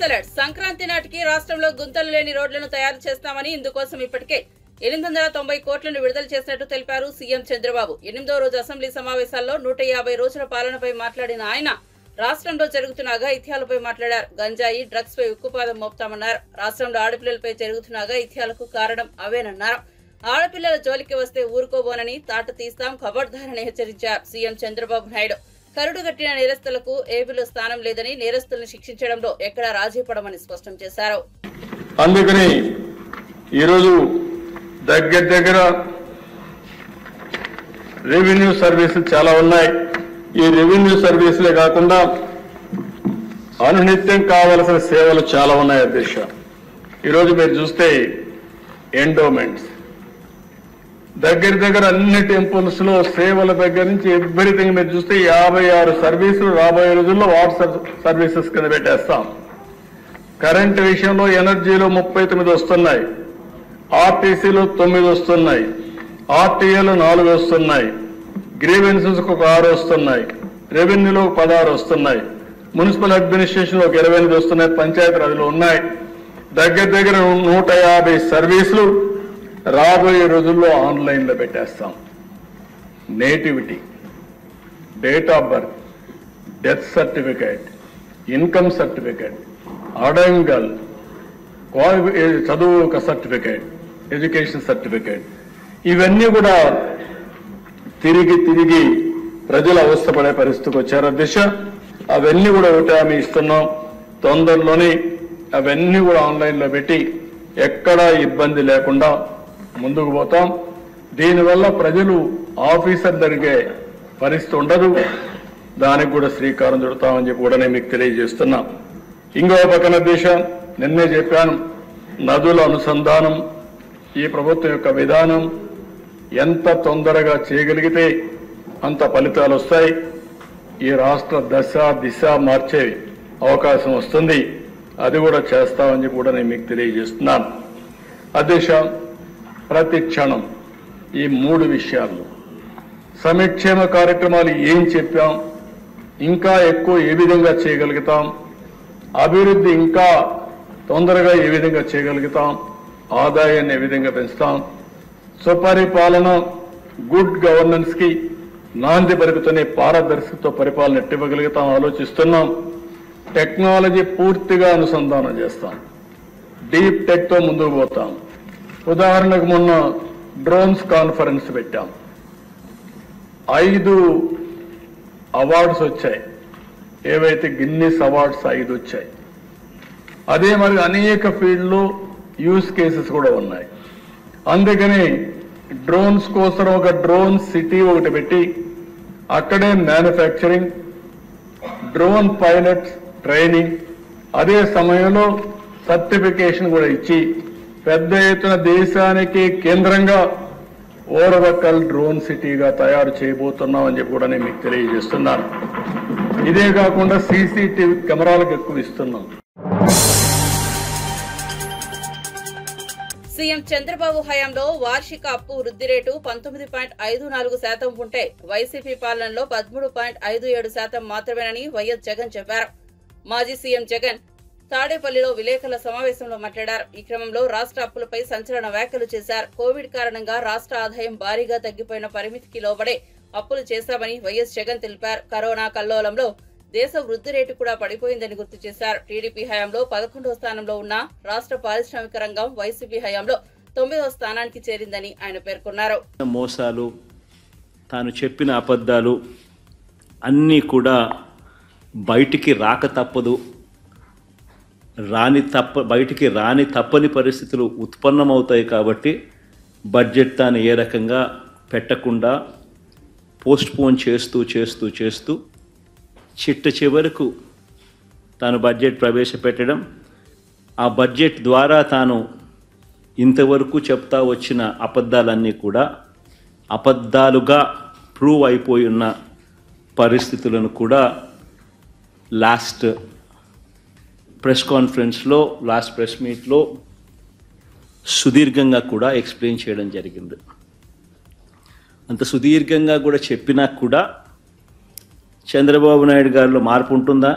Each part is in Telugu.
అలర్ట్. సంక్రాంతి నాటికి రాష్ట్రంలో గుంతలు లేని రోడ్లను తయారు చేస్తామని ఇందుకోసం ఇప్పటికే 890 కోట్లను విడుదల చేసినట్టు తెలిపారు సీఎం చంద్రబాబు. 8వ రోజు అసెంబ్లీ సమావేశాల్లో 150 రోజుల పాలనపై మాట్లాడిన ఆయన రాష్ట్రంలో జరుగుతున్న అఘాయిత్యాలపై మాట్లాడారు. గంజాయి, డ్రగ్స్ పై ఉక్కుపాదం మోపుతామన్నారు. రాష్ట్రంలో ఆడపిల్లలపై జరుగుతున్న అఘాయిత్యాలకు కారణం అవేనన్నారు. ఆడపిల్లల జోలికి వస్తే ఊరుకోబోనని, తాట తీస్తాం, ఖబర్దారని హెచ్చరించారు సీఎం చంద్రబాబు నాయుడు. కరుడుగట్టిన నేరస్తులకు ఏపీలో స్థానం లేదని, నేరస్తులను శిక్షించడంలో ఎక్కడా రాజీ పడమని స్పష్టం చేశారు. అందుకని ఈరోజు దగ్గర రెవెన్యూ సర్వీసులు చాలా ఉన్నాయి. ఈ రెవెన్యూ సర్వీసులే కాకుండా అనునిత్యం కావలసిన సేవలు చాలా ఉన్నాయి అధ్యక్ష. ఈరోజు మీరు చూస్తే ఎండోమెంట్స్ దగ్గర అన్ని టెంపుల్స్ లో సేవల దగ్గర నుంచి ఎవ్రీథింగ్ మీరు చూస్తే 56 సర్వీసులు రాబోయే రోజుల్లో వాట్సాప్ సర్వీసెస్ కింద పెట్టేస్తాం. కరెంటు విషయంలో ఎనర్జీలో 39 వస్తున్నాయి, ఆర్టీసీలో 9 వస్తున్నాయి, ఆర్టీఏలో 4 వస్తున్నాయి, గ్రీవెన్సెస్ ఒక 6 వస్తున్నాయి, రెవెన్యూలో 16 వస్తున్నాయి, మున్సిపల్ అడ్మినిస్ట్రేషన్ ఒక 28 వస్తున్నాయి, పంచాయతీరాజ్లో ఉన్నాయి. దగ్గర 150 సర్వీసులు రాబోయే రోజుల్లో ఆన్లైన్లో పెట్టేస్తాం. Nativity, date of birth, death certificate, income certificate, adangal, చదువు సర్టిఫికేట్, ఎడ్యుకేషన్ సర్టిఫికేట్, ఇవన్నీ కూడా తిరిగి ప్రజలు అవస్థపడే పరిస్థితికి వచ్చారు అధ్యక్ష. అవన్నీ కూడా ఒకటి హామీ ఇస్తున్నాం. తొందరలోనే అవన్నీ కూడా ఆన్లైన్లో పెట్టి ఎక్కడా ఇబ్బంది లేకుండా ముందుకు పోతాం. దీనివల్ల ప్రజలు ఆఫీసర్ జరిగే పరిస్థితి ఉండదు. దానికి కూడా శ్రీకారం చుడతామని చెప్పి కూడా నేను మీకు తెలియజేస్తున్నా. ఇంకో పక్కన దేశం నిన్నే చెప్పాను, నదుల అనుసంధానం ఈ ప్రభుత్వం యొక్క విధానం. ఎంత తొందరగా చేయగలిగితే అంత ఫలితాలు వస్తాయి. ఈ రాష్ట్ర దిశ మార్చే అవకాశం వస్తుంది. అది కూడా చేస్తామని చెప్పి కూడా నేను మీకు తెలియజేస్తున్నాను అధ్యక్ష. ప్రతి క్షణం ఈ 3 విషయాల్లో సంక్షేమ కార్యక్రమాలు ఏం చెప్పాం, ఇంకా ఎక్కువ ఏ విధంగా చేయగలుగుతాం, అభివృద్ధి ఇంకా తొందరగా ఏ విధంగా చేయగలుగుతాం, ఆదాయాన్ని ఏ విధంగా పెంచుతాం, సుపరిపాలన గుడ్ గవర్నెన్స్ కి నాంది పలుకుతూనే పారదర్శకతో పరిపాలన ఎట్టివ్వగలుగుతాం ఆలోచిస్తున్నాం. టెక్నాలజీ పూర్తిగా అనుసంధానం చేస్తాం. డీప్ టెక్ తో ముందుకు పోతాం. ఉదాహరణకు మొన్న డ్రోన్స్ కాన్ఫరెన్స్ పెట్టాం. 5 అవార్డ్స్ వచ్చాయి. ఏవైతే గిన్నిస్ అవార్డ్స్ 5 వచ్చాయి. అదే మరి అనేక ఫీల్డ్లో యూస్ కేసెస్ కూడా ఉన్నాయి. అందుకని డ్రోన్స్ కోసం ఒక డ్రోన్ సిటీ ఒకటి పెట్టి అక్కడే మ్యానుఫ్యాక్చరింగ్, డ్రోన్ పైలట్ ట్రైనింగ్, అదే సమయంలో సర్టిఫికేషన్ కూడా ఇచ్చి పెద్ద ఎత్తున దేశానికి కేంద్రంగా ఓరవకల్ డ్రోన్ సిటీగా తయారు చేయబోతున్నామని చెప్పి కూడా నేను మీకు తెలియజేస్తున్నాను. ఇదే కాకుండా సీసీటీవీ కెమెరాలకు ఎక్కువ ఇస్తున్నాం. సీఎం చంద్రబాబు హయాంలో వార్షిక అప్పు వృద్ధి రేటు 19.54% ఉంటే వైసీపీ పాలనలో 13.57% మాత్రమేనని వైఎస్ జగన్ చెప్పారు. మాజీ సీఎం జగన్ తాడేపల్లిలో విలేకరుల సమావేశంలో మాట్లాడారు. ఈ క్రమంలో రాష్ట్ర అప్పులపై సంచలన వ్యాఖ్యలు చేశారు. కోవిడ్ కారణంగా రాష్ట్ర ఆదాయం భారీగా తగ్గిపోయిన పరిమితికి లోబడే అప్పులు చేశామని వైఎస్ జగన్ తెలిపారు. కరోనా కల్లోలంలో దేశ వృద్ధి రేటు కూడా పడిపోయిందని గుర్తు చేశారు. టీడీపీ హయాంలో 11వ స్థానంలో ఉన్న రాష్ట్ర పారిశ్రామిక రంగం వైసీపీ హయాంలో 9వ స్థానానికి చేరిందని ఆయన పేర్కొన్నారు. మోసాలు, తాను చెప్పిన అబద్ధాలు అన్నీ కూడా బయటికి రాక తప్పదు, బయటికి రాని తప్పని పరిస్థితులు ఉత్పన్నమవుతాయి. కాబట్టి బడ్జెట్ తాను ఏ రకంగా పెట్టకుండా పోస్ట్పోన్ చేస్తూ చివరకు తాను బడ్జెట్ ప్రవేశపెట్టడం, ఆ బడ్జెట్ ద్వారా తాను ఇంతవరకు చెప్తా వచ్చిన అబద్ధాలన్నీ కూడా అబద్ధాలుగా ప్రూవ్ అయిపోయి ఉన్న పరిస్థితులను కూడా లాస్ట్ ప్రెస్ మీట్లో సుదీర్ఘంగా కూడా ఎక్స్ప్లెయిన్ చేయడం జరిగింది. అంత సుదీర్ఘంగా కూడా చెప్పినా కూడా చంద్రబాబు నాయుడు గారిలో మార్పు ఉంటుందా?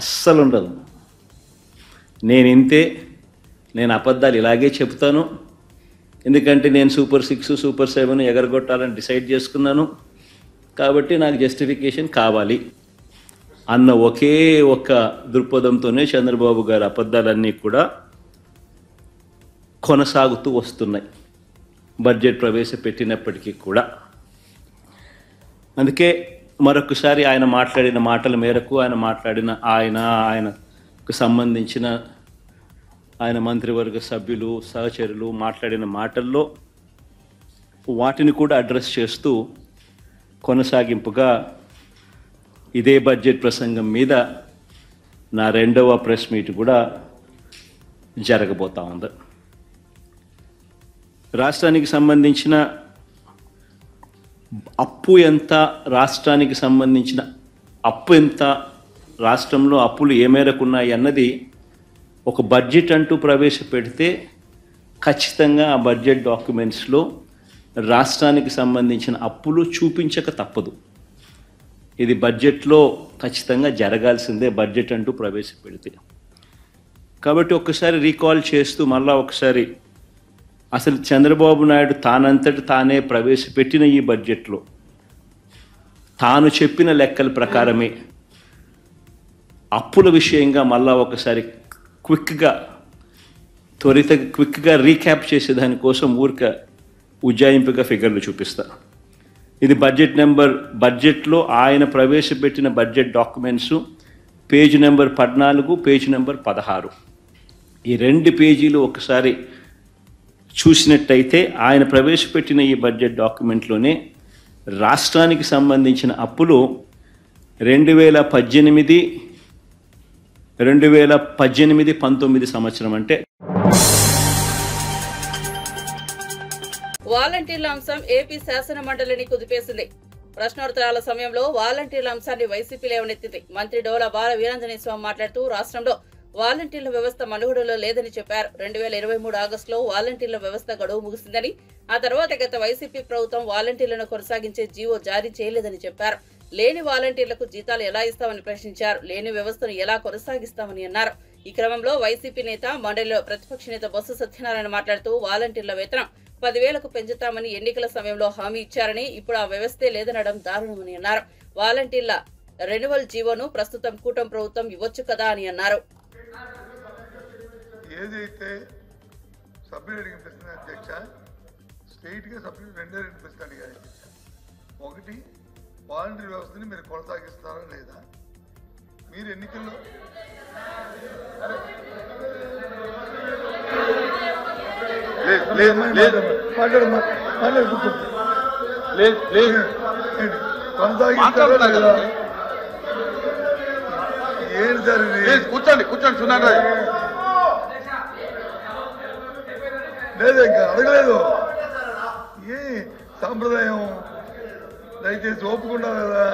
అస్సలు ఉండదు. నేను ఇంతే, నేను అబద్ధాలు ఇలాగే చెప్తాను, ఎందుకంటే నేను సూపర్ 6 సూపర్ 7 ఎగరగొట్టాలని డిసైడ్ చేసుకున్నాను, కాబట్టి నాకు జస్టిఫికేషన్ కావాలి అన్న ఒకే ఒక్క దృక్పథంతోనే చంద్రబాబు గారి అబద్ధాలన్నీ కూడా కొనసాగుతూ వస్తున్నాయి బడ్జెట్ ప్రవేశపెట్టినప్పటికీ కూడా. అందుకే మరొకసారి ఆయన మాట్లాడిన మాటల మేరకు ఆయనకు సంబంధించిన ఆయన మంత్రివర్గ సభ్యులు సహచరులు మాట్లాడిన మాటల్లో వాటిని కూడా అడ్రస్ చేస్తూ కొనసాగింపుగా ఇదే బడ్జెట్ ప్రసంగం మీద నా 2వ ప్రెస్ మీట్ కూడా జరగబోతా ఉంది. రాష్ట్రానికి సంబంధించిన అప్పు ఎంత, రాష్ట్రానికి సంబంధించిన అప్పు ఎంత, రాష్ట్రంలో అప్పులు ఏ మేరకు ఉన్నాయి అన్నది ఒక బడ్జెట్ అంటూ ప్రవేశపెడితే ఖచ్చితంగా ఆ బడ్జెట్ డాక్యుమెంట్స్లో రాష్ట్రానికి సంబంధించిన అప్పులు చూపించక తప్పదు. ఇది బడ్జెట్లో ఖచ్చితంగా జరగాల్సిందే బడ్జెట్ అంటూ ప్రవేశపెడితే. కాబట్టి ఒక్కసారి రీకాల్ చేస్తూ మళ్ళా ఒకసారి అసలు చంద్రబాబు నాయుడు తానంతటి తానే ప్రవేశపెట్టిన ఈ బడ్జెట్లో తాను చెప్పిన లెక్కల ప్రకారమే అప్పుల విషయంగా మళ్ళా ఒకసారి క్విక్గా రీక్యాప్ చేసేదానికోసం ఉజ్జాయింపుగా ఫిగర్లు చూపిస్తా. ఇది బడ్జెట్లో ఆయన ప్రవేశపెట్టిన budget documents page number 14, page number 16. ఈ 2 పేజీలు ఒకసారి చూసినట్టయితే ఆయన ప్రవేశపెట్టిన ఈ బడ్జెట్ డాక్యుమెంట్లోనే రాష్ట్రానికి సంబంధించిన అప్పులు 2018-19 సంవత్సరం అంటే వాలంటీర్ల అంశం ఏపీ శాసన మండలిని కుదిపేసింది. ప్రశ్నోత్తరాల సమయంలో వాలంటీర్ల అంశాన్ని వైసీపీ లేవనెత్తింది. మంత్రి డోలా బాల వీరాంజనేయ స్వామి మాట్లాడుతూ రాష్ట్రంలో వాలంటీర్ల వ్యవస్థ మనుగడలో లేదని చెప్పారు. 2023 ఆగస్టులో వాలంటీర్ల వ్యవస్థ గడువు ముగిసిందని, ఆ తర్వాత గత వైసీపీ ప్రభుత్వం వాలంటీర్లను కొనసాగించే జీవో జారీ చేయలేదని చెప్పారు. లేని వాలంటీర్లకు జీతాలు ఎలా ఇస్తామని ప్రశ్నించారు. లేని వ్యవస్థను ఎలా కొనసాగిస్తామని అన్నారు. ఈ క్రమంలో వైసీపీ నేత, మండలిలో ప్రతిపక్ష నేత బొత్స సత్యనారాయణ మాట్లాడుతూ వాలంటీర్ల వేతనం 10,000కు పెంచుతామని ఎన్నికల సమయంలో హామీ ఇచ్చారని, ఇప్పుడు ఆ వ్యవస్థే లేదనడం దారుణమని అన్నారు. వాలంటీర్ల రెన్యువల్ జీవోను ప్రస్తుతం కూటమి ప్రభుత్వం ఇవ్వచ్చు కదా అని అన్నారు. ఏదైతే సభ్యులు అడిగిన అధ్యక్ష స్ట్రైట్గా సభ్యులు 2 ప్రశ్నలు అడిగారు. ఒకటి, వాలంటీర్ వ్యవస్థని మీరు కొనసాగిస్తారా లేదా? మీరు ఎన్నికల్లో కొనసాగిస్తారా లేదా? ఏంటి సార్ కూర్చోండి చూడండి. లేదు, ఇంకా అడగలేదు. ఏ సాంప్రదాయం దయచేసి ఒప్పుకున్నారు కదా,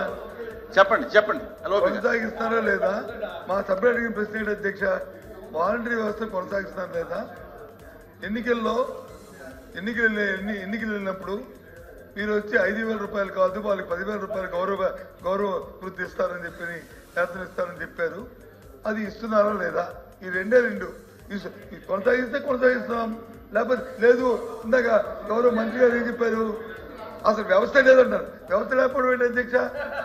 చెప్పండి కొనసాగిస్తారా లేదా? మా సభ్యులు అడిగిన ప్రశ్న ఏంటి అధ్యక్ష, వాలంటరీ వ్యవస్థ కొనసాగిస్తారా లేదా? ఎన్నికలు వెళ్ళినప్పుడు మీరు వచ్చి 5,000 రూపాయలు కాదు, వాళ్ళకి 10,000 రూపాయలు గౌరవ వృద్ధి ఇస్తారని చెప్పి వేతనం ఇస్తారని చెప్పారు. అది ఇస్తున్నారా లేదా? ఈ 2 కొనసాగిస్తే కొనసాగిస్తాం, లేకపోతే లేదు. ఇందాక గౌరవ మంత్రి గారు ఏం చెప్పారు, అసలు వ్యవస్థ లేదంటారు. వ్యవస్థ లేకపోవడం ఏంటి అధ్యక్ష?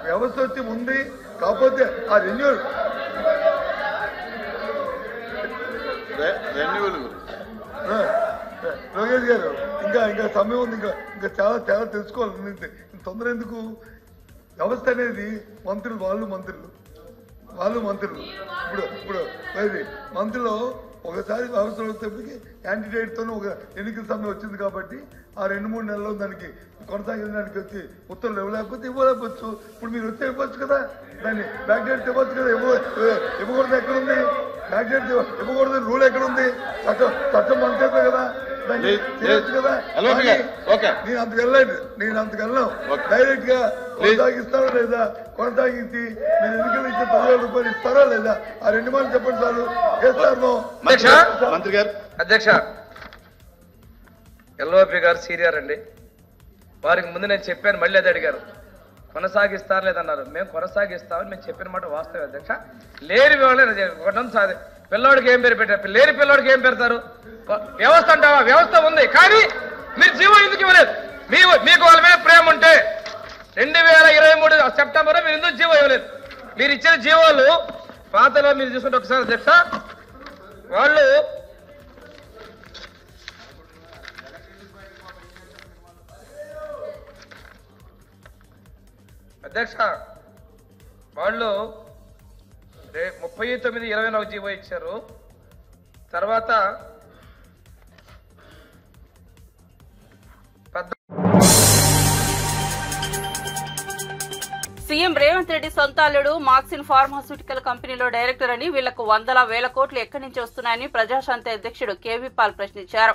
వ్యవస్థ వచ్చి ఉంది, కాకపోతే ఆ రెన్యూవల్ లోకేష్ గారు ఇంకా సమయం ఉంది, ఇంకా చాలా తెలుసుకోవాలి. తొందర ఎందుకు? వ్యవస్థ అనేది వాళ్ళు మంత్రులు ఇప్పుడు మంత్రిలో ఒకసారి వ్యవస్థ వచ్చేప్పటికి యాంటీడేట్తోనే ఒక ఎన్నికల సమయం వచ్చింది కాబట్టి ఆ 2-3 నెలల్లో దానికి కొనసాగించడానికి వచ్చి ఉత్తర్వులు ఇవ్వలేకపోతే ఇవ్వలేకపోవచ్చు. ఇప్పుడు మీరు వచ్చి ఇవ్వచ్చు కదా, దాన్ని బ్యాక్ డేట్ ఇవ్వచ్చు కదా. ఇవ్వకూడదు ఎక్కడుంది? బ్యాక్ డేట్ ఇవ్వకూడదు రూల్ ఎక్కడుంది? చట్టం మంత్రితే కదా, దాన్ని చేయొచ్చు కదా. నేను అంతకు వెళ్ళాను. డైరెక్ట్ గా కొనసాగిస్తారా లేదా? కొనసాగించి మీరు ఎన్నికలు ఇచ్చే 10,000 రూపాయలు ఇస్తారా లేదా? ఆ 2 మాటలు చెప్పండి చాలు. మంత్రి గారు. అధ్యక్ష, ఎల్ఓపి గారు సీనియర్ అండి, వారికి ముందు నేను చెప్పాను, మళ్ళీ అది అడిగారు. కొనసాగిస్తారు లేదన్నారు. మేము కొనసాగిస్తామని మేము చెప్పిన మాట వాస్తవం అధ్యక్ష. లేని ఒకటి పిల్లోడికి ఏం పేరు పెట్టారు, లేని పిల్లోడికి ఏం పెడతారు? వ్యవస్థ అంటావా? వ్యవస్థ ఉంది, కానీ మీరు జీవో ఎందుకు ఇవ్వలేదు? మీకు వాళ్ళ మీద ప్రేమ ఉంటే 2023 సెప్టెంబర్ మీరు ఎందుకు జీవో ఇవ్వలేదు? మీరు ఇచ్చిన జీవోలు పాతలో మీరు చూసుకుంటే ఒకసారి అధ్యక్ష, వాళ్ళు అధ్యక్ష 39/20 జీవో ఇచ్చారు. తర్వాత సీఎం రేవంత్ రెడ్డి సొంత అల్లుడు మాక్సిన్ ఫార్మాస్యూటికల్ కంపెనీలో డైరెక్టర్ అని, వీళ్లకు వందల వేల కోట్లు ఎక్కడి నుంచి వస్తున్నాయని ప్రజాశాంతి అధ్యక్షుడు కేవీ పాల్ ప్రశ్నించారు.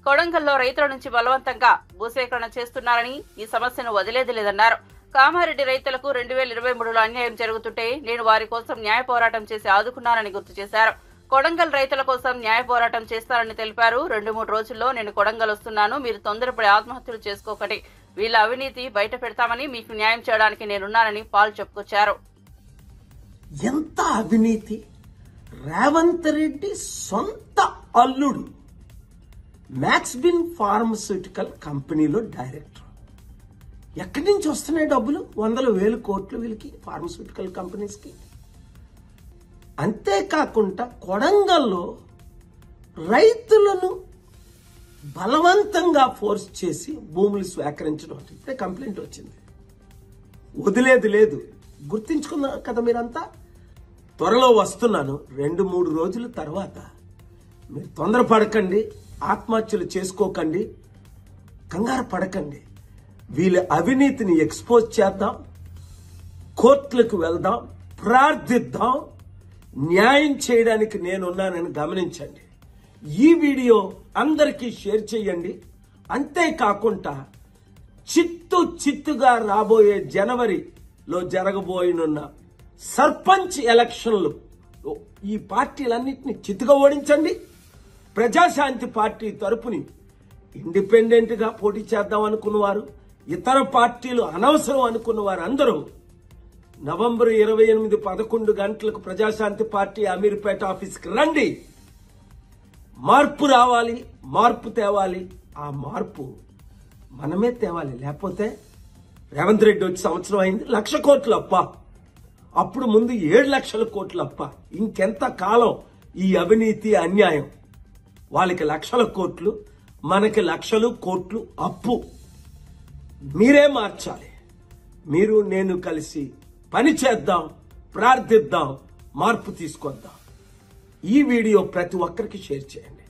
కొడంగల్లో రైతుల నుంచి బలవంతంగా భూసేకరణ చేస్తున్నారని, ఈ సమస్యను వదిలేది లేదన్నారు. కామారెడ్డి రైతులకు 2023లో అన్యాయం జరుగుతుంటే నేను వారి కోసం న్యాయ పోరాటం చేసి ఆదుకున్నానని గుర్తు చేశారు. కొడంగల్ రైతుల కోసం న్యాయ పోరాటం చేస్తారని తెలిపారు. 2-3 రోజుల్లో నేను కొడంగల్ వస్తున్నాను, మీరు తొందరపడి ఆత్మహత్యలు చేసుకోకండి, వీళ్ళ అవినీతి బయట పెడతామని, మీకు న్యాయం చేయడానికి నేనున్నానని పాల్ చెప్పుకొచ్చారు. ఎంత అవినీతి! రేవంత్ రెడ్డి సొంత అల్లుడు మ్యాక్స్బిన్ ఫార్మస్యూటికల్ కంపెనీలో డైరెక్టర్. ఎక్కడి నుంచి వస్తున్నాయి డబ్బులు? 100,000 కోట్లు వీళ్ళకి, ఫార్మస్యూటికల్ కంపెనీస్కి. అంతేకాకుండా కొడంగల్లో రైతులను బలవంతంగా ఫోర్స్ చేసి భూములు స్వీకరించడం, ఇప్పుడే కంప్లైంట్ వచ్చింది. వదిలేది లేదు. గుర్తించుకున్నారు కదా మీరంతా. త్వరలో వస్తున్నాను. 2-3 రోజుల తర్వాత మీరు తొందరపడకండి, ఆత్మహత్యలు చేసుకోకండి, కంగారు పడకండి. వీళ్ళ అవినీతిని ఎక్స్పోజ్ చేద్దాం, కోర్టులకు వెళ్దాం, ప్రార్థిద్దాం, న్యాయం చేయడానికి నేనున్నానని గమనించండి. ఈ వీడియో అందరికీ షేర్ చేయండి. అంతేకాకుండా చిత్తుగా రాబోయే జనవరిలో జరగబోయనున్న సర్పంచ్ ఎలక్షన్లు ఈ పార్టీలన్నింటినీ చిత్తుగా ఓడించండి. ప్రజాశాంతి పార్టీ తరపుని ఇండిపెండెంట్ గా పోటీ చేద్దాం అనుకున్నవారు, ఇతర పార్టీలు అనవసరం అనుకున్నవారు అందరూ నవంబర్ 28 11 గంటలకు ప్రజాశాంతి పార్టీ అమీర్పేట ఆఫీస్కి రండి. మార్పు రావాలి, మార్పు తేవాలి. ఆ మార్పు మనమే తేవాలి. లేకపోతే రేవంత్ రెడ్డి వచ్చి సంవత్సరం అయింది, 1,00,000 కోట్లు అప్ప. అప్పుడు ముందు 7 లక్షల కోట్లు అప్ప. ఇంకెంత కాలం ఈ అవినీతి అన్యాయం? వాళ్ళకి 1,00,000 కోట్లు, మనకి 1,00,000 కోట్లు అప్పు. మీరే మార్చాలి. మీరు నేను కలిసి పని చేద్దాం, ప్రార్థిద్దాం, మార్పు తీసుకొద్దాం. ఈ వీడియో ప్రతి ఒక్కరికి షేర్ చేయండి.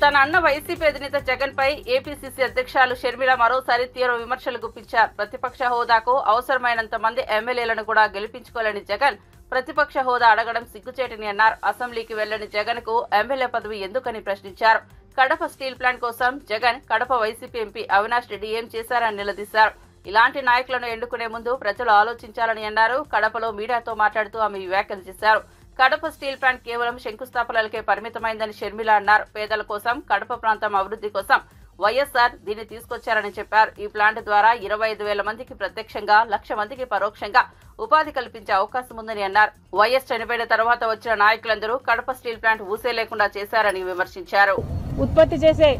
తన అన్న వైసీపీ అధినేత జగన్ పై ఏపీసీసీ అధ్యక్షురాలు షర్మిల మరోసారి తీవ్ర విమర్శలు గుప్పించారు. ప్రతిపక్ష హోదాకు అవసరమైనంత మంది ఎమ్మెల్యేలను కూడా గెలిపించుకోలేని జగన్ ప్రతిపక్ష హోదా అడగడం సిగ్గుచేటని అన్నారు. అసెంబ్లీకి వెళ్లని జగన్ కు ఎమ్మెల్యే పదవి ఎందుకని ప్రశ్నించారు. కడప స్టీల్ ప్లాంట్ కోసం జగన్, కడప వైసీపీ ఎంపీ అవినాష్ రెడ్డి ఏం చేశారని నిలదీశారు. ఇలాంటి నాయకులను ఎన్నుకునే ముందు ప్రజలు ఆలోచించాలని అన్నారు. కడపలో మీడియాతో మాట్లాడుతూ ఆమె వ్యాఖ్యలు చేశారు. కడప స్టీల్ ప్లాంట్ కేవలం శంకుస్థాపనలకే పరిమితమైందని షర్మిల అన్నారు. పేదల కోసం, కడప ప్రాంతం అభివృద్ధి కోసం వైఎస్ఆర్ దీన్ని తీసుకొచ్చారని చెప్పారు. ఈ ప్లాంట్ ద్వారా 25,000 మందికి ప్రత్యక్షంగా, 1,00,000 మందికి పరోక్షంగా ఉపాధి కల్పించే అవకాశం ఉందని అన్నారు. వైఎస్ చనిపోయిన తర్వాత వచ్చిన నాయకులందరూ కడప స్టీల్ ప్లాంట్ ఊసే లేకుండా చేశారని విమర్శించారు. ఉత్పత్తి చేసే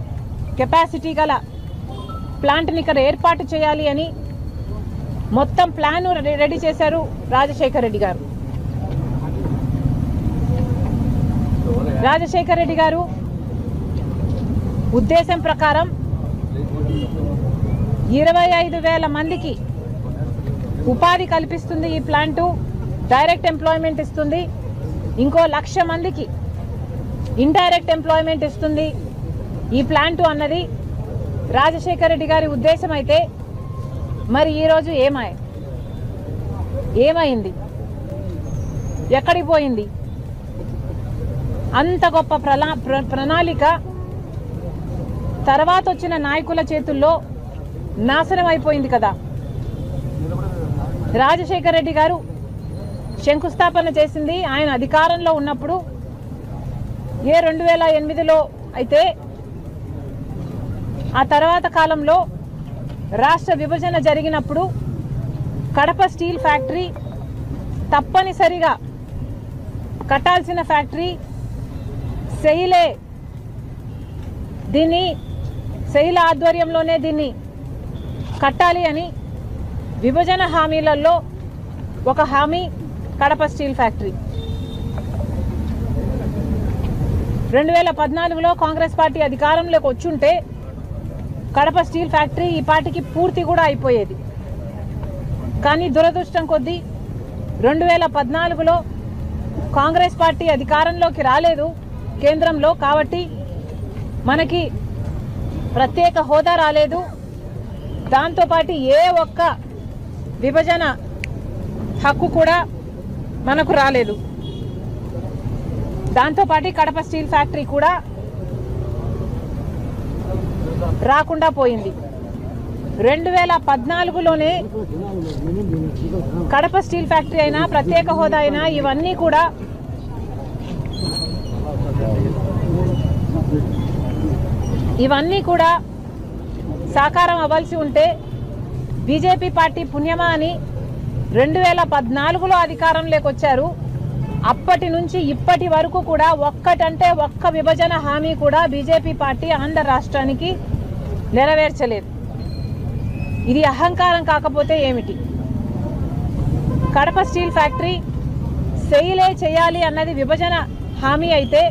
కెపాసిటీ గల ప్లాంట్ ని ఇక్కడ ఏర్పాటు చేయాలి అని మొత్తం ప్లాన్ రెడీ చేశారు రాజశేఖర్ రెడ్డి గారు. రాజశేఖర్ రెడ్డి గారు ఉద్దేశం ప్రకారం 25,000 మందికి ఉపాధి కల్పిస్తుంది ఈ ప్లాంటు, డైరెక్ట్ ఎంప్లాయ్మెంట్ ఇస్తుంది. ఇంకో 1,00,000 మందికి ఇండైరెక్ట్ ఎంప్లాయ్మెంట్ ఇస్తుంది ఈ ప్లాంటు అన్నది రాజశేఖర్ రెడ్డి గారి ఉద్దేశం అయితే, మరి ఈరోజు ఏమైంది? ఎక్కడికి పోయింది? అంత గొప్ప ప్రణాళిక తర్వాత వచ్చిన నాయకుల చేతుల్లో నాశనం అయిపోయింది కదా. రాజశేఖర్ రెడ్డి గారు శంకుస్థాపన చేసింది ఆయన అధికారంలో ఉన్నప్పుడు. 2008లో అయితే ఆ తర్వాత కాలంలో రాష్ట్ర విభజన జరిగినప్పుడు కడప స్టీల్ ఫ్యాక్టరీ తప్పనిసరిగా కట్టాల్సిన ఫ్యాక్టరీ సెయిలే, దీన్ని సెయిల ఆధ్వర్యంలోనే దీన్ని కట్టాలి అని విభజన హామీలలో ఒక హామీ కడప స్టీల్ ఫ్యాక్టరీ. 2014లో కాంగ్రెస్ పార్టీ అధికారంలోకి వచ్చుంటే కడప స్టీల్ ఫ్యాక్టరీ ఈ పార్టీకి పూర్తి కూడా అయిపోయేది. కానీ దురదృష్టం కొద్దీ 2014లో కాంగ్రెస్ పార్టీ అధికారంలోకి రాలేదు కేంద్రంలో, కాబట్టి మనకి ప్రత్యేక హోదా రాలేదు. దాంతోపాటు ఏ ఒక్క విభజన హక్కు కూడా మనకు రాలేదు. దాంతోపాటు కడప స్టీల్ ఫ్యాక్టరీ కూడా రాకుండా పోయింది. 2014లోనే కడప స్టీల్ ఫ్యాక్టరీ అయినా ప్రత్యేక హోదా అయినా ఇవన్నీ కూడా సాకారం అవ్వాల్సి ఉంటే బీజేపీ పార్టీ పుణ్యమా అని 2014లో అధికారంలోకి వచ్చారు. అప్పటి నుంచి ఇప్పటి వరకు కూడా ఒక్కటంటే ఒక్క విభజన హామీ కూడా బీజేపీ పార్టీ ఆంధ్ర రాష్ట్రానికి నెరవేర్చలేదు. ఇది అహంకారం కాకపోతే ఏమిటి? కడప స్టీల్ ఫ్యాక్టరీ సెయిలే చేయాలి అన్నది విభజన హామీ అయితే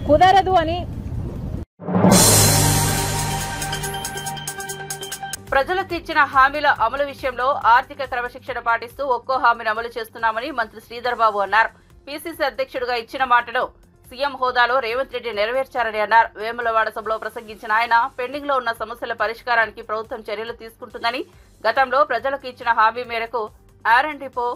కుదరదు అని ప్రజలకు ఇచ్చిన హామీల అమలు విషయంలో ఆర్థిక క్రమశిక్షణ పాటిస్తూ ఒక్కో హామీని అమలు చేస్తున్నామని మంత్రి శ్రీధర్ బాబు అన్నారు. పీసీసీ అధ్యక్షుడిగా ఇచ్చిన మాటను సీఎం హోదాలో రేవంత్ రెడ్డి నెరవేర్చారని అన్నారు. వేములవాడ సభలో ప్రసంగించిన ఆయన పెండింగ్ లో ఉన్న సమస్యల పరిష్కారానికి ప్రభుత్వం చర్యలు తీసుకుంటుందని, గతంలో ప్రజలకు ఇచ్చిన హామీ మేరకు R&D డిపో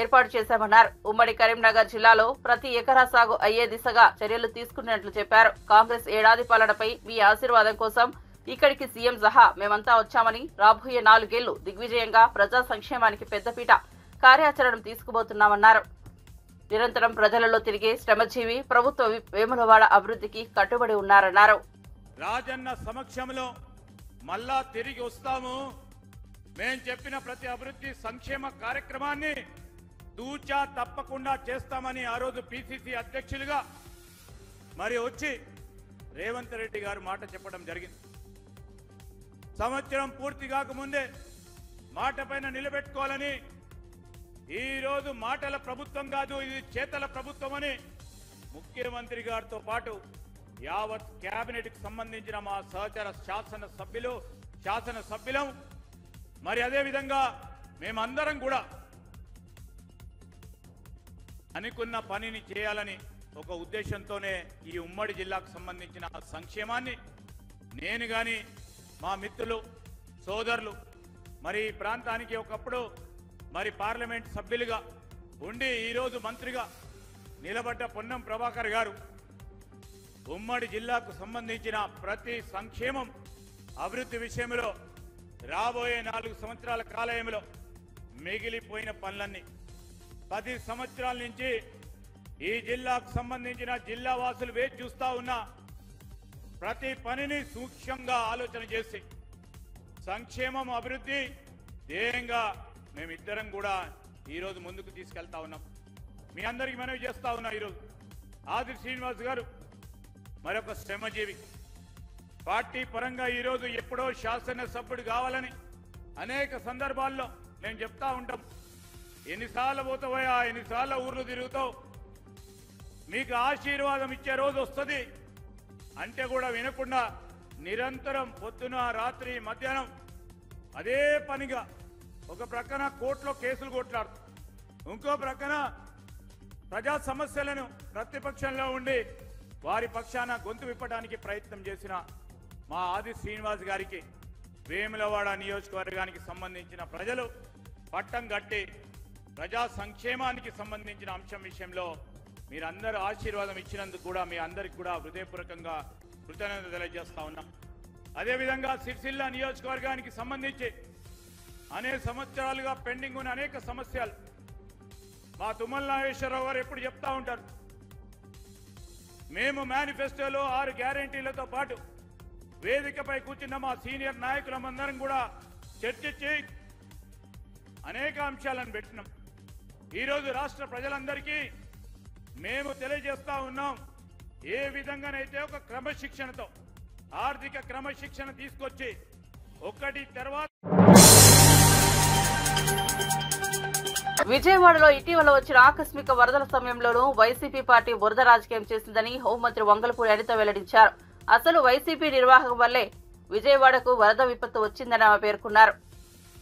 ఏర్పాటు చేశామన్నారు. ఉమ్మడి కరీంనగర్ జిల్లాలో ప్రతి ఎకరా సాగు అయ్యే దిశగా చర్యలు తీసుకున్నట్లు చెప్పారు. కాంగ్రెస్ ఏడాది పాలనపై మీ ఆశీర్వాదం కోసం ఇక్కడికి సీఎం సహా మేమంతా వచ్చామని, రాబోయే 4 ఏళ్లు దిగ్విజయంగా ప్రజా సంక్షేమానికి పెద్దపీట కార్యాచరణ తీసుకుపోతున్నామన్నారు. నిరంతరం ప్రజలలో తిరిగే శ్రమజీవి ప్రభుత్వ వేములవాడ అభివృద్ధికి కట్టుబడి ఉన్నారన్నారు. రాజన్న సమక్షంలో మళ్ళా తిరిగి వస్తాము. మేం చెప్పిన ప్రతి అభివృద్ధి సంక్షేమ కార్యక్రమాన్ని తూచా తప్పకుండా చేస్తామని ఆ రోజు పీసీసీ అధ్యక్షులుగా మరి వచ్చి రేవంత్ రెడ్డి గారు మాట చెప్పడం జరిగింది. సంవత్సరం పూర్తి కాకముందే మాట పైన నిలబెట్టుకోవాలని, ఈ రోజు మాటల ప్రభుత్వం కాదు ఇది చేతల ప్రభుత్వం అని ముఖ్యమంత్రి గారితో పాటు యావత్ కేబినెట్ కి సంబంధించిన మా సహచర శాసనసభ్యులం మరి అదే విధంగా మేమందరం కూడా అనుకున్న పనిని చేయాలని ఒక ఉద్దేశంతోనే ఈ ఉమ్మడి జిల్లాకు సంబంధించిన సంక్షేమాన్ని నేను గాని మా మిత్రులు సోదరులు మరి ఈ ప్రాంతానికి ఒకప్పుడు మరి పార్లమెంట్ సభ్యులుగా ఉండి ఈరోజు మంత్రిగా నిలబడ్డ పొన్నం ప్రభాకర్ గారు ఉమ్మడి జిల్లాకు సంబంధించిన ప్రతి సంక్షేమం అభివృద్ధి విషయంలో రాబోయే 4 సంవత్సరాల కాలంలో మిగిలిపోయిన పనులన్నీ 10 సంవత్సరాల నుంచి ఈ జిల్లాకు సంబంధించిన జిల్లా వాసులు వేచి చూస్తా ఉన్న ప్రతి పనిని సూక్ష్మంగా ఆలోచన చేసి సంక్షేమం అభివృద్ధి ధ్యేయంగా మేమిద్దరం కూడా ఈరోజు ముందుకు తీసుకెళ్తా ఉన్నాం. మీ అందరికీ మనవి చేస్తా ఉన్నా. ఈరోజు ఆది శ్రీనివాస్ గారు మరొక శ్రమజీవి, పార్టీ పరంగా ఈరోజు ఎప్పుడో శాసనసభ్యుడు కావాలని అనేక సందర్భాల్లో మేము చెప్తా ఉంటాం. ఎన్నిసార్లు పోతావా, ఎన్నిసార్లు ఊర్లు తిరుగుతావు, మీకు ఆశీర్వాదం ఇచ్చే రోజు వస్తుంది అంటే కూడా వినకుండా నిరంతరం పొద్దున రాత్రి మధ్యాహ్నం అదే పనిగా ఒక ప్రక్కన కోర్టులో కేసులు కొట్లాడు, ఇంకో ప్రక్కన ప్రజా సమస్యలను ప్రతిపక్షంలో ఉండి వారి పక్షాన గొంతు విప్పడానికి ప్రయత్నం చేసిన మా ఆది శ్రీనివాస్ గారికి వేములవాడ నియోజకవర్గానికి సంబంధించిన ప్రజలు పట్టం కట్టి ప్రజా సంక్షేమానికి సంబంధించిన అంశం విషయంలో మీరందరూ ఆశీర్వాదం ఇచ్చినందుకు కూడా మీ అందరికి కూడా హృదయపూర్వకంగా కృతజ్ఞత తెలియజేస్తా ఉన్నాం. అదేవిధంగా సిరిసిల్ల నియోజకవర్గానికి సంబంధించి అనేక సంవత్సరాలుగా పెండింగ్ ఉన్న అనేక సమస్యలు మా తుమ్మల నాగేశ్వరరావు గారు ఎప్పుడు చెప్తా ఉంటారు. మేము మేనిఫెస్టోలో 6 గ్యారెంటీలతో పాటు వేదికపై కూర్చున్న మా సీనియర్ నాయకులందరం కూడా చర్చించి అనేక అంశాలను పెట్టినాం. ఈరోజు రాష్ట్ర ప్రజలందరికీ మేము తెలియజేస్తా ఉన్నాం, ఏ విధంగానైతే ఒక క్రమశిక్షణతో ఆర్థిక క్రమశిక్షణ తీసుకొచ్చి ఒక్కటి తర్వాత విజయవాడలో ఇటీవల వచ్చిన ఆకస్మిక వరదల సమయంలోనూ వైసీపీ పార్టీ బురద రాజకీయం చేసిందని హోంమంత్రి వంగలపూడి అనిత వెల్లడించారు. అసలు వైసీపీ నిర్వాహకం వల్లే విజయవాడకు వరద విపత్తు వచ్చిందని ఆమె పేర్కొన్నారు.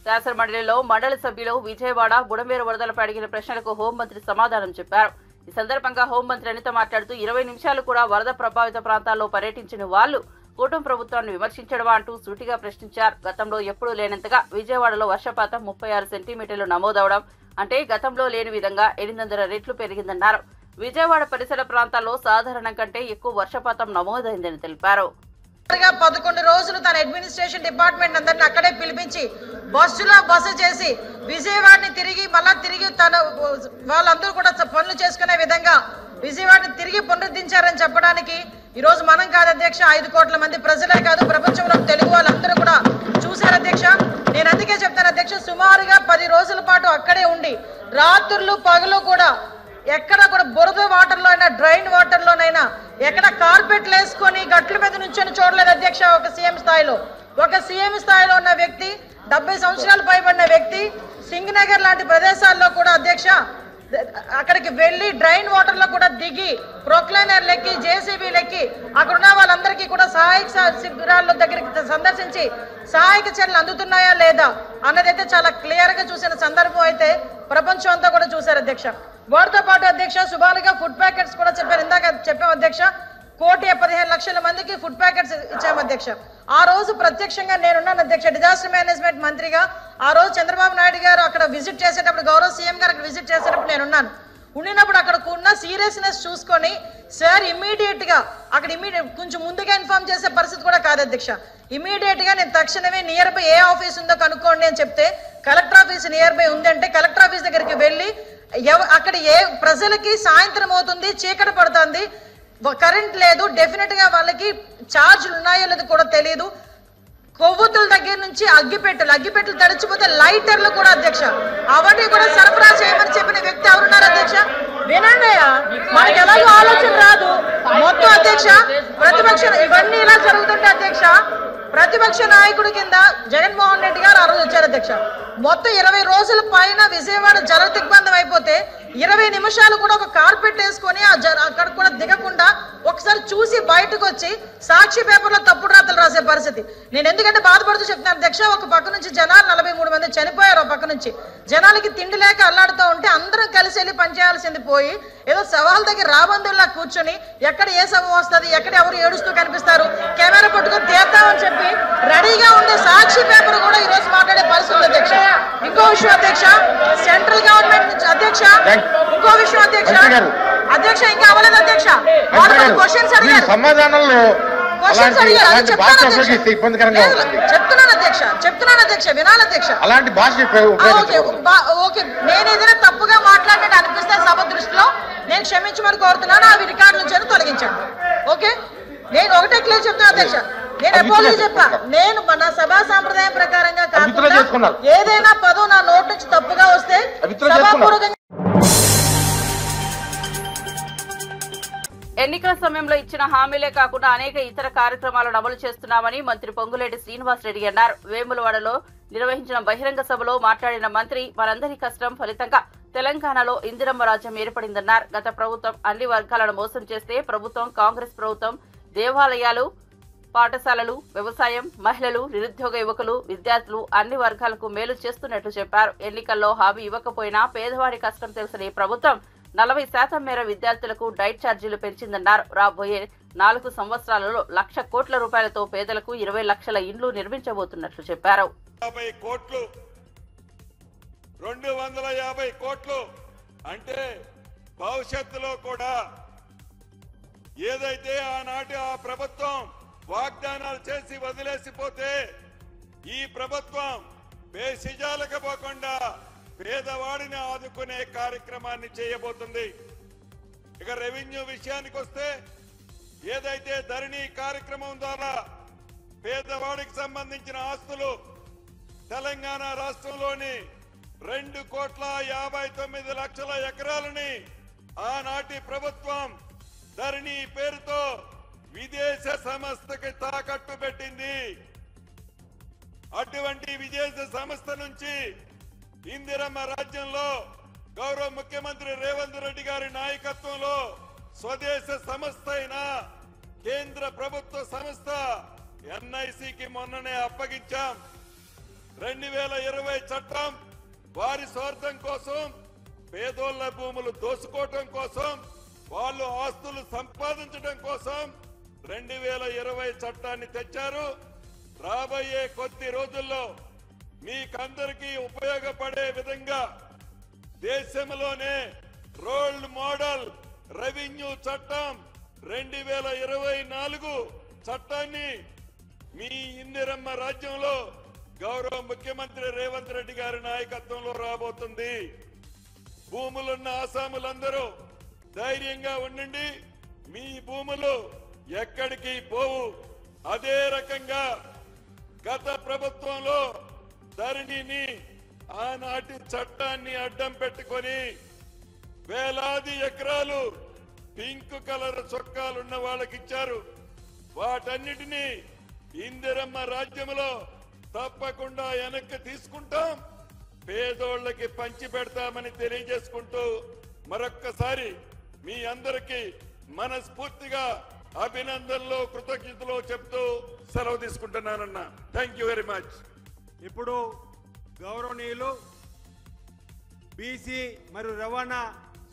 శాసనమండలిలో మండలి సభ్యులు విజయవాడ బుడమేరు వరదలపై అడిగిన ప్రశ్నలకు హోంమంత్రి సమాధానం చెప్పారు. ఈ సందర్భంగా హోంమంత్రి అనిత మాట్లాడుతూ 20 నిమిషాలు కూడా వరద ప్రభావిత ప్రాంతాల్లో పర్యటించిన వాళ్లు కూటమి ప్రభుత్వాన్ని విమర్శించడమా అంటూ సూటిగా ప్రశ్నించారు. గతంలో ఎప్పుడూ లేనంతగా విజయవాడలో వర్షపాతం 36 సెంటీమీటర్లు నమోదవడం అంటే గతంలో లేని విధంగా 800 రెట్లు పెరిగిందన్నారు. విజయవాడ పరిసర ప్రాంతాల్లో సాధారణం కంటే ఎక్కువ వర్షపాతం నమోదైందని తెలిపారు. 11 రోజులు తన అడ్మినిస్ట్రేషన్ డిపార్ట్మెంట్ అందరిని అక్కడే పిలిపించి బస్సు చేసి విజయవాడని తిరిగి తన వాళ్ళందరూ కూడా పనులు చేసుకునే విధంగా విజయవాడని తిరిగి పునరుద్ధరించారని చెప్పడానికి ఈ రోజు మనం కాదు అధ్యక్ష, 5 కోట్ల మంది ప్రజలే కాదు ప్రపంచంలో తెలుగు వాళ్ళందరూ కూడా చూశారు అధ్యక్ష. నేను అందుకే చెప్తాను అధ్యక్ష, సుమారుగా 10 రోజుల పాటు అక్కడే ఉండి రాత్రులు పగలు కూడా ఎక్కడ కూడా బురద వాటర్లో అయినా డ్రైన్ వాటర్లోనైనా ఎక్కడ కార్పెట్లు వేసుకొని గట్ల మీద నుంచొని చూడలేదు అధ్యక్ష. ఒక సీఎం స్థాయిలో ఉన్న వ్యక్తి, 70 సంవత్సరాలు పైబడిన వ్యక్తి సింగనగర్ లాంటి ప్రదేశాల్లో కూడా అధ్యక్ష అక్కడికి వెళ్లి డ్రైన్ వాటర్ లో కూడా దిగి ప్రొక్లైనర్ లెక్కి జేసీబీ లెక్కి అక్కడున్న వాళ్ళందరికీ కూడా సహాయక శిబిరాల దగ్గరికి సందర్శించి సహాయక చర్యలు అందుతున్నాయా లేదా అన్నదైతే చాలా క్లియర్ గా చూసిన సందర్భం అయితే ప్రపంచం అంతా కూడా చూశారు అధ్యక్ష. వాటితో పాటు అధ్యక్ష సుమారుగా ఫుడ్ ప్యాకెట్స్ కూడా చెప్పారు, ఇందాక చెప్పాం అధ్యక్ష. 1,15,00,000 మందికి ఫుడ్ ప్యాకెట్స్ ఇచ్చాము అధ్యక్ష. ఆ రోజు ప్రత్యక్షంగా నేనున్నాను అధ్యక్ష, డిజాస్టర్ మేనేజ్మెంట్ మంత్రిగా. ఆ రోజు చంద్రబాబు నాయుడు గారు అక్కడ విజిట్ చేసేటప్పుడు, గౌరవ సీఎం గారు అక్కడ విజిట్ చేసేటప్పుడు నేనున్నాను. ఉండినప్పుడు అక్కడ ఉన్న సీరియస్నెస్ చూసుకొని సార్ ఇమ్మీడియట్ గా అక్కడ కొంచెం ముందుగా ఇన్ఫార్మ్ చేసే పరిస్థితి కూడా కాదు అధ్యక్ష. ఇమ్మీడియట్ గా నేను తక్షణమే నియర్ బై ఏ ఆఫీస్ ఉందో కనుక్కోండి అని చెప్తే కలెక్టర్ ఆఫీస్ నియర్ బై ఉందంటే కలెక్టర్ ఆఫీస్ దగ్గరికి వెళ్ళి అక్కడ ఏ ప్రజలకి సాయంత్రం అవుతుంది, చీకటి పడుతుంది, కరెంట్ లేదు, డెఫినెట్ గా వాళ్ళకి ఛార్జీలు ఉన్నాయో లేదో కూడా తెలియదు. కొవ్వొత్తుల దగ్గర నుంచి అగ్గిపెట్టెలు తడిచిపోతే లైటర్లు కూడా అధ్యక్ష అవన్నీ కూడా సరఫరా చేయమని చెప్పిన వ్యక్తి ఎవరున్నారు అధ్యక్ష? వినండి, మనకి ఎలాగో ఆలోచన రాదు మొత్తం అధ్యక్ష. ప్రతిపక్షం ఇవన్నీ ఇలా జరుగుతుంటే అధ్యక్ష ప్రతిపక్ష నాయకుడి కింద జగన్మోహన్ రెడ్డి గారు ఆ రోజు వచ్చారు అధ్యక్ష. మొత్తం 20 రోజుల పైన విజయవాడ జల దిగ్బంధం అయిపోతే 20 నిమిషాలు కూడా ఒక కార్పెట్ వేసుకొని అక్కడ కూడా దిగకుండా ఒకసారి చూసి బయటకు వచ్చి సాక్షి పేపర్లో తప్పుడు రాతలు రాసే పరిస్థితి. నేను ఎందుకంటే బాధపడుతూ చెప్తున్నాను అధ్యక్ష, ఒక పక్క నుంచి జనాలు 43 మంది చనిపోయారు, ఒక పక్క నుంచి జనాలకి తిండి లేక అల్లాడుతూ ఉంటే అందరం కలిసి వెళ్ళి పనిచేయాల్సింది పోయి ఏదో సవాల్ దగ్గర రాబందుల్లా కూర్చొని ఎక్కడ ఏ సభ వస్తుంది, ఎక్కడ ఎవరు ఏడుస్తూ కనిపిస్తారు, కెమెరా పట్టుకొని తీద్దామని చెప్పి రెడీగా ఉండే సాక్షి పేపర్ కూడా ఈ రోజు మాట్లాడే పరిస్థితి అధ్యక్ష. ఇంకో విషయం అధ్యక్ష, సెంట్రల్ గవర్నమెంట్ నుంచి అధ్యక్ష ఇంకో విషయం అధ్యక్ష ఇంకా అవ్వలేదు అధ్యక్ష. క్వశ్చన్స్ అడిగారు, సమాధానంలో చెప్తున్నాను అధ్యక్ష వినాలి అధ్యక్ష. అలాంటి భాష ఓకే, నేను ఏదైనా తప్పుగా మాట్లాడినట్టు అనిపిస్తే సభ దృష్టిలో నేను క్షమించమని కోరుతున్నాను, అవి రికార్డు నుంచి తొలగించండి. ఓకే, నేను ఒకటే క్లియర్ చెప్తున్నా అధ్యక్ష, నేను అపోలజీ చెప్పా. నేను మన సభా సాంప్రదాయం ప్రకారంగా కాకుండా ఏదైనా పదం నా నోటి నుంచి తప్పుగా వస్తే సభాపూర్వకంగా. ఎన్నికల సమయంలో ఇచ్చిన హామీలే కాకుండా అనేక ఇతర కార్యక్రమాలను అమలు చేస్తున్నామని మంత్రి పొంగులేటి శ్రీనివాసరెడ్డి అన్నారు. వేములవాడలో నిర్వహించిన బహిరంగ సభలో మాట్లాడిన మంత్రి, మనందరి కష్టం ఫలితంగా తెలంగాణలో ఇందిరమ్మ రాజ్యం ఏర్పడిందన్నారు. గత ప్రభుత్వం అన్ని వర్గాలను మోసం చేస్తే ప్రభుత్వం, కాంగ్రెస్ ప్రభుత్వం దేవాలయాలు, పాఠశాలలు, వ్యవసాయం, మహిళలు, నిరుద్యోగ యువకులు, విద్యార్థులు అన్ని వర్గాలకు మేలు చేస్తున్నట్లు చెప్పారు. ఎన్నికల్లో హామీ ఇవ్వకపోయినా పేదవాడి కష్టం తెలిసిన ఈ ప్రభుత్వం 40% మేర విద్యార్థులకు డైట్ ఛార్జీలు పెంచిందన్నారు. రాబోయే 4 సంవత్సరాలలో 1,00,000 కోట్ల రూపాయలతో పేదలకు 20 లక్షల ఇండ్లు నిర్మించబోతున్నట్లు చెప్పారు. 250 కోట్లు అంటే భవిష్యత్తులో కూడా ఏదైతే ఆనాటి ఆ ప్రభుత్వం వాగ్దానాలు చేసి వదిలేసిపోతే ఈ ప్రభుత్వం బేసిజాలకు పోకుండా పేదవాడిని ఆదుకునే కార్యక్రమాన్ని చేయబోతుంది. ఇక రెవెన్యూ విషయానికి వస్తే ఏదైతే ధరణి కార్యక్రమం ద్వారా పేదవాడికి సంబంధించిన ఆస్తులు తెలంగాణ రాష్ట్రంలోని 2,59,00,000 ఎకరాలని ఆనాటి ప్రభుత్వం ధరణి పేరుతో విదేశ సంస్థకి తాకట్టు పెట్టింది. అటువంటి విదేశ సంస్థ నుంచి ఇందిరమ్మ రాజ్యంలో గౌరవ ముఖ్యమంత్రి రేవంత్ రెడ్డి గారి నాయకత్వంలో స్వదేశ సంస్థ అయిన కేంద్ర ప్రభుత్వ సంస్థ ఎన్ఐసికి మొన్ననే అప్పగించాం. 2020 చట్టం వారి స్వార్థం కోసం, పేదోళ్ల భూములు దోసుకోవటం కోసం, వాళ్ళు ఆస్తులు సంపాదించడం కోసం 2020 చట్టాన్ని తెచ్చారు. రాబోయే కొద్ది రోజుల్లో మీకందరికీ ఉపయోగపడే విధంగా దేశంలోనే రోల్ మోడల్ రెవెన్యూ చట్టం 2024 చట్టాన్ని మీ ఇందిరమ్మ రాజ్యంలో గౌరవ ముఖ్యమంత్రి రేవంత్ రెడ్డి గారి నాయకత్వంలో రాబోతుంది. భూములున్న ఆసాములందరూ ధైర్యంగా ఉండండి. మీ భూములు ఎక్కడికి పోవు. అదే రకంగా గత ప్రభుత్వంలో ధరణిని ఆనాటి చట్టాన్ని అడ్డం పెట్టుకొని వేలాది ఎకరాలు పింక్ కలర్ చొక్కాలున్న వాళ్ళకి ఇచ్చారు. వాటన్నిటినీ ఇందిరమ్మ రాజ్యంలో తప్పకుండా వెనక్కి తీసుకుంటాం, పేదోళ్లకి పంచి పెడతామని తెలియజేసుకుంటూ మరొక్కసారి మీ అందరికీ మనస్ఫూర్తిగా అభినందనలు, కృతజ్ఞతలు చెప్తూ సెలవు తీసుకుంటున్నానన్నా. Thank you very much. ఇప్పుడు గౌరవనీయులు బీసీ మరియు రవాణా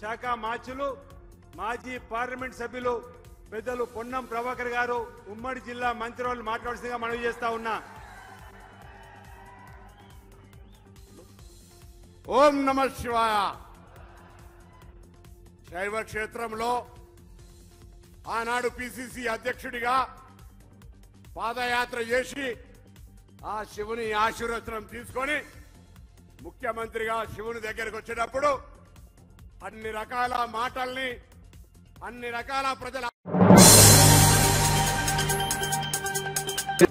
శాఖ మాచులు, మాజీ పార్లమెంట్ సభ్యులు పెద్దలు పొన్నం ప్రభాకర్ గారు ఉమ్మడి జిల్లా మంత్రివర్యులు మాట్లాడాల్సిందిగా మనవి చేస్తా ఉన్నా. ఓం నమ శివాయ. శైవ క్షేత్రంలో ఆనాడు పిసిసి అధ్యక్షుడిగా పాదయాత్ర చేసి ఆ శివుని ఆశీర్వచనం తీసుకొని ముఖ్యమంత్రిగా శివుని దగ్గరకు వచ్చేటప్పుడు అన్ని రకాల మాటల్ని, అన్ని రకాల ప్రజల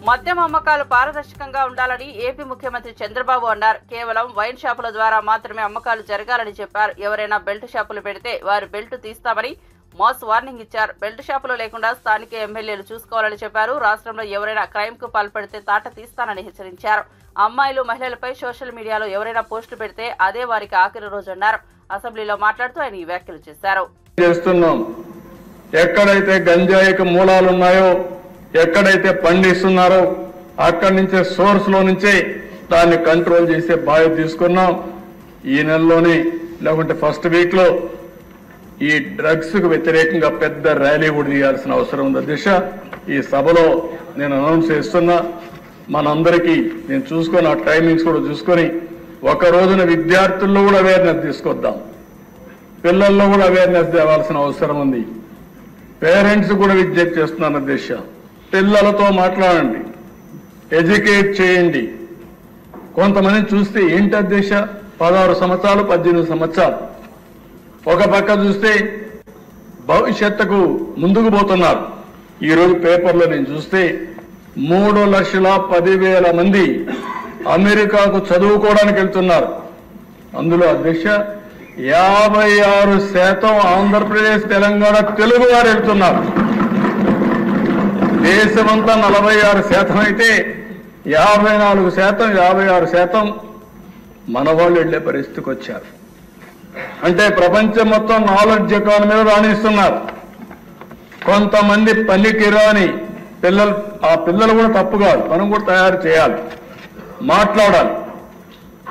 మద్యం అమ్మకాలు పారదర్శకంగా ఉండాలని ఏపీ ముఖ్యమంత్రి చంద్రబాబు అన్నారు. కేవలం వైన్ షాపుల ద్వారా మాత్రమే అమ్మకాలు జరగాలని చెప్పారు. ఎవరైనా బెల్ట్ షాపులు పెడితే వారి బెల్ట్ తీస్తామని మాస్ వార్నింగ్ ఇచ్చారు. బెల్ట్ షాపులు లేకుండా స్థానిక ఎమ్మెల్యేలు చూసుకోవాలని చెప్పారు. రాష్ట్రంలో ఎవరైనా క్రైమ్ కు పాల్పడితే తాట తీస్తానని హెచ్చరించారు. అమ్మాయిలు, మహిళలపై సోషల్ మీడియాలో ఎవరైనా పోస్టులు పెడితే అదే వారికి ఆఖరి రోజు అన్నారు. అసెంబ్లీలో మాట్లాడుతూ ఆయన ఈ వ్యాఖ్యలు చేశారు. ఎక్కడైతే గంజాయికి మూలాలున్నాయో, ఎక్కడైతే పండిస్తున్నారో అక్కడి నుంచే సోర్స్ లో నుంచే దాన్ని కంట్రోల్ చేసే బాధ్యత తీసుకున్నాం. ఈ నెలలోనే లేకుంటే ఫస్ట్ వీక్ లో ఈ డ్రగ్స్ కు వ్యతిరేకంగా పెద్ద ర్యాలీ కూడా తీయాల్సిన అవసరం ఉంది. దిశ ఈ సభలో నేను అనౌన్స్ చేస్తున్నా. మనందరికీ నేను చూసుకొని ఆ టైమింగ్స్ కూడా చూసుకొని ఒక రోజున విద్యార్థుల్లో కూడా అవేర్నెస్ తీసుకొద్దాం, పిల్లల్లో కూడా అవేర్నెస్ తేవాల్సిన అవసరం ఉంది. పేరెంట్స్ కూడా విజ్ఞప్తి చేస్తున్నాను. దిశ పిల్లలతో మాట్లాడండి, ఎడ్యుకేట్ చేయండి. కొంతమంది చూస్తే ఏంటి దిశ 16 సంవత్సరాలు 18 సంవత్సరాలు ఒక పక్క చూస్తే భవిష్యత్తుకు ముందుకు పోతున్నారు. ఈరోజు పేపర్లో నేను చూస్తే 3,10,000 మంది అమెరికాకు చదువుకోవడానికి వెళ్తున్నారు. అందులో అధ్యక్ష 56% ఆంధ్రప్రదేశ్, తెలంగాణ తెలుగు వారు వెళ్తున్నారు. దేశమంతా 46% అయితే 54%, 56% మన వాళ్ళు వెళ్లే పరిస్థితికి వచ్చారు. అంటే ప్రపంచం మొత్తం నాలెడ్జ్ ఎకానమీలో రాణిస్తున్నారు. కొంతమంది పనికిరాని పిల్లలు, ఆ పిల్లలు కూడా తప్పు కాదు, మనం కూడా తయారు చేయాలి, మాట్లాడాలి.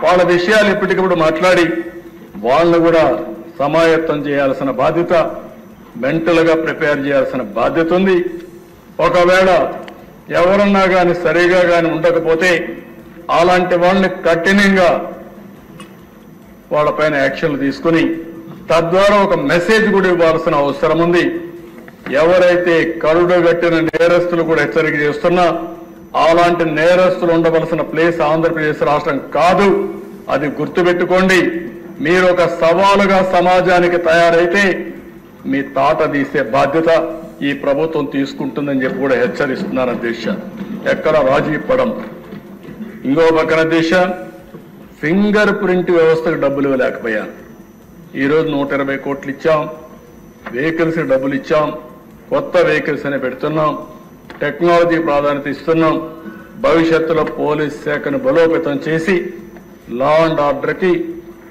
వాళ్ళ విషయాలు ఎప్పటికప్పుడు మాట్లాడి వాళ్ళను కూడా సమాయత్తం చేయాల్సిన బాధ్యత, మెంటల్ గా ప్రిపేర్ చేయాల్సిన బాధ్యత ఉంది. ఒకవేళ ఎవరన్నా కానీ సరిగా కానీ ఉండకపోతే అలాంటి వాళ్ళని కఠినంగా వాళ్ళపైన యాక్షన్లు తీసుకుని తద్వారా ఒక మెసేజ్ కూడా ఇవ్వాల్సిన అవసరం ఉంది. ఎవరైతే కరుడుగట్టిన నేరస్తులు కూడా హెచ్చరిక చేస్తున్నా అలాంటి నేరస్తులు ఉండవలసిన ప్లేస్ ఆంధ్రప్రదేశ్ రాష్ట్రం కాదు. అది గుర్తుపెట్టుకోండి. మీరు ఒక సవాలుగా సమాజానికి తయారైతే మీ తాట తీసే బాధ్యత ఈ ప్రభుత్వం తీసుకుంటుందని చెప్పి కూడా హెచ్చరిస్తున్నారు అధ్యక్ష. ఎక్కడ రాజీ పడం. ఇంకో పక్కన దిశ ఫింగర్ ప్రింట్ వ్యవస్థకు డబ్బులు ఇవ్వలేకపోయాను. ఈరోజు 120 కోట్లు ఇచ్చాం, వెహికల్స్ డబ్బులు ఇచ్చాం, కొత్త వెహికల్స్ అని పెడుతున్నాం, టెక్నాలజీ ప్రాధాన్యత ఇస్తున్నాం. భవిష్యత్తులో పోలీస్ శాఖను బలోపేతం చేసి లా అండ్ ఆర్డర్కి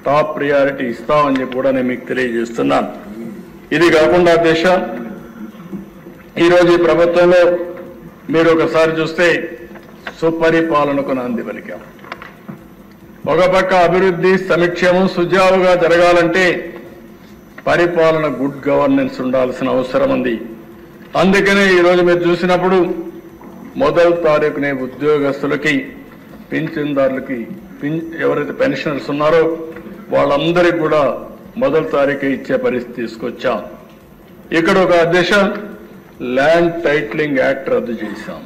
టాప్ ప్రియారిటీ ఇస్తామని చెప్పి కూడా నేను మీకు తెలియజేస్తున్నాను. ఇది కాకుండా దేశ ఈరోజు ఈ ప్రభుత్వంలో మీరు ఒకసారి చూస్తే సుపరిపాలనకు నాంది పలికాం. ఒక పక్క అభివృద్ధి సంక్షేమం సుజావుగా జరగాలంటే పరిపాలన గుడ్ గవర్నెన్స్ ఉండాల్సిన అవసరం ఉంది. అందుకనే ఈరోజు మీరు చూసినప్పుడు 1వ తారీఖునే ఉద్యోగస్తులకి, పింఛన్దారులకి, ఎవరైతే పెన్షనర్స్ ఉన్నారో వాళ్ళందరికీ కూడా 1వ తారీఖు ఇచ్చే పరిస్థితి తీసుకొచ్చాం. ఇక్కడ ఒక ల్యాండ్ టైటిలింగ్ యాక్ట్ రద్దు చేశాం.